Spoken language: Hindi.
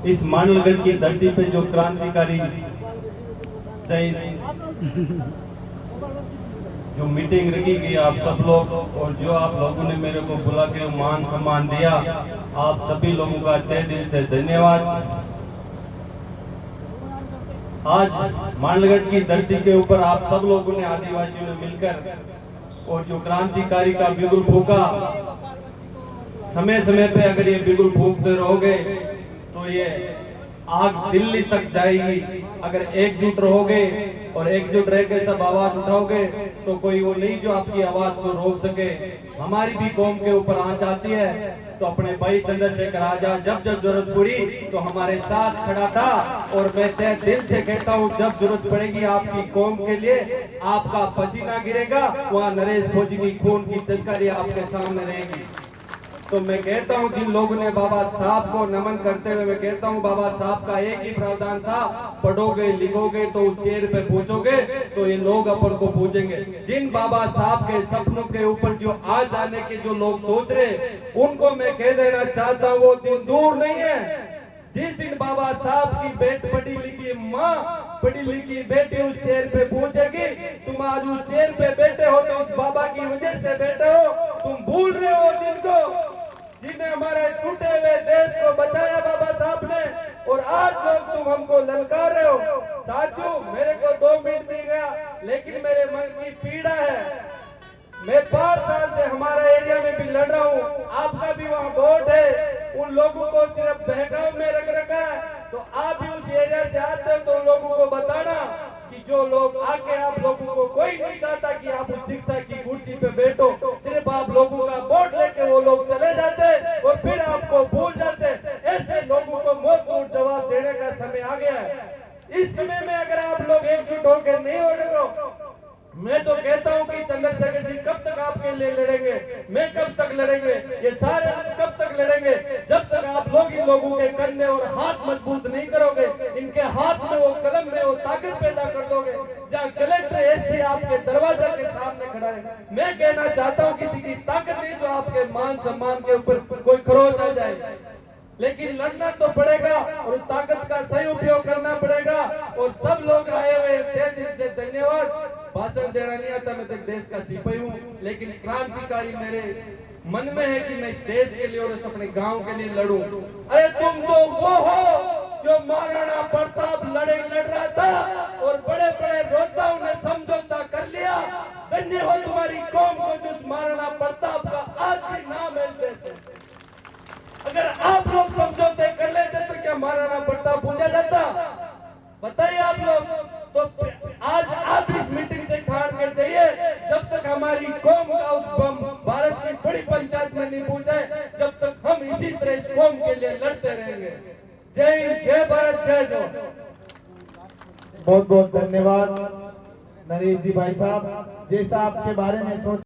इस मांडलगढ़ की धरती पे जो क्रांतिकारी जो मीटिंग रखी गई आप सब लोग और जो आप लोगों ने मेरे को बुला के मान सम्मान दिया, आप सभी लोगों का तहे दिल से धन्यवाद। आज मांडलगढ़ की धरती के ऊपर आप सब लोगों ने आदिवासियों ने मिलकर और जो क्रांतिकारी का बिगुल फूका, समय समय पे अगर ये बिगुल फूकते रहोगे तो ये आग दिल्ली तक जाएगी। अगर एकजुट रहोगे और एकजुट रह के सब आवाज उठाओगे तो कोई वो नहीं जो आपकी आवाज को रोक सके। हमारी भी कौम के ऊपर आंच आती है तो अपने भाई चंद्रशेखर आजाद जब जब जरूरत पड़ी तो हमारे साथ खड़ा था। और मैं तहे दिल से कहता हूँ, जब जरूरत पड़ेगी आपकी कौम के लिए, आपका पसीना गिरेगा, वहाँ नरेश फौजी की खून की तस्करी आपके सामने रहेगी। तो मैं कहता हूं, जिन लोगों ने बाबा साहब को नमन करते हुए मैं कहता हूं, बाबा साहब का एक ही प्रावधान था, पढ़ोगे लिखोगे तो उस चेयर पे पूछोगे तो ये लोग अपन को पूछेंगे। जिन बाबा साहब के सपनों के ऊपर जो आज आने के जो लोग सोच रहे, उनको मैं कह देना चाहता हूं, वो दिन दूर नहीं है। जिस दिन बाबा साहब की पढ़ी लिखी माँ, पढ़ी लिखी बेटी उस चेयर पे पूछेगी, तुम आज उस चेयर पे बैठे हो तो इस बाबा की वजह से बैठे हो, तुम भूल रहे हो दिन को जिन्हें हमारे टूटे हुए देश को बचाया बाबा साहब ने, और आज लोग तुम हमको ललकार रहे हो। साथियों, मेरे को 2 मिनट दिया गया, लेकिन मेरे मन की पीड़ा है। मैं 5 साल से हमारा एरिया में भी लड़ रहा हूँ, आपका भी वहाँ वोट है, उन लोगों को सिर्फ बहकाव में रख रखा है। तो आप भी उस एरिया से आते हो तो उन लोगों को बताना कि जो लोग आके आप लोगों को कोई नहीं चाहता कि आप उस शिक्षा की कुर्सी पे बैठो, सिर्फ आप लोगों का वोट लेके वो लोग चले जाते और फिर आपको भूल जाते। ऐसे लोगों को मुंह तोड़ जवाब देने का समय आ गया है। इस समय में अगर आप लोग एकजुट होकर नहीं हो, मैं तो कहता हूं कि चंद्रशेखर जी कब तक आपके लिए लड़ेंगे, मैं कब तक लड़ेंगे, ये सारे कब तक लड़ेंगे, जब तक आप लोग इन लोगों के कंधे और हाथ मजबूत नहीं करोगे, इनके हाथ में वो कलम में वो ताकत पैदा कर दोगे। जहाँ कलेक्टर एसपी आपके दरवाजे के सामने खड़ा है, मैं कहना चाहता हूँ, किसी की ताकत नहीं जो आपके मान सम्मान के ऊपर कोई खरोच आ जाए, लेकिन लड़ना तो पड़ेगा और उस ताकत का सही उपयोग करना पड़ेगा। और सब लोग आए हुए तहे दिल से धन्यवाद। भाषण देना नहीं आता, मैं तो देश का सिपाही हूँ, लेकिन क्रांतिकारी मेरे मन में है कि मैं इस देश के लिए और इस अपने गांव के लिए लड़ूं। अरे तुम तो वो हो जो महाराणा प्रताप लड़ रहा था और बड़े बड़े योद्धाओं ने समझौता कर लिया। धन्य हो तुम्हारी कौम को जो महाराणा प्रताप का आज भी नाम है देश में। अगर आप लोग समझौते कर लेते तो क्या महाराणा प्रताप पूजा जाता? बताइए आप लोग। तो आज आप इस मीटिंग से ठाड़ के जाइए, जब तक हमारी कौम का उस भारत की बड़ी पंचायत में नहीं पहुंचे, जब तक हम इसी तरह इस कौम के लिए लड़ते रहेंगे। जय हिंद, जय भारत, जय जवान। बहुत बहुत धन्यवाद नरेश जी भाई साहब, जैसा आपके बारे में सोच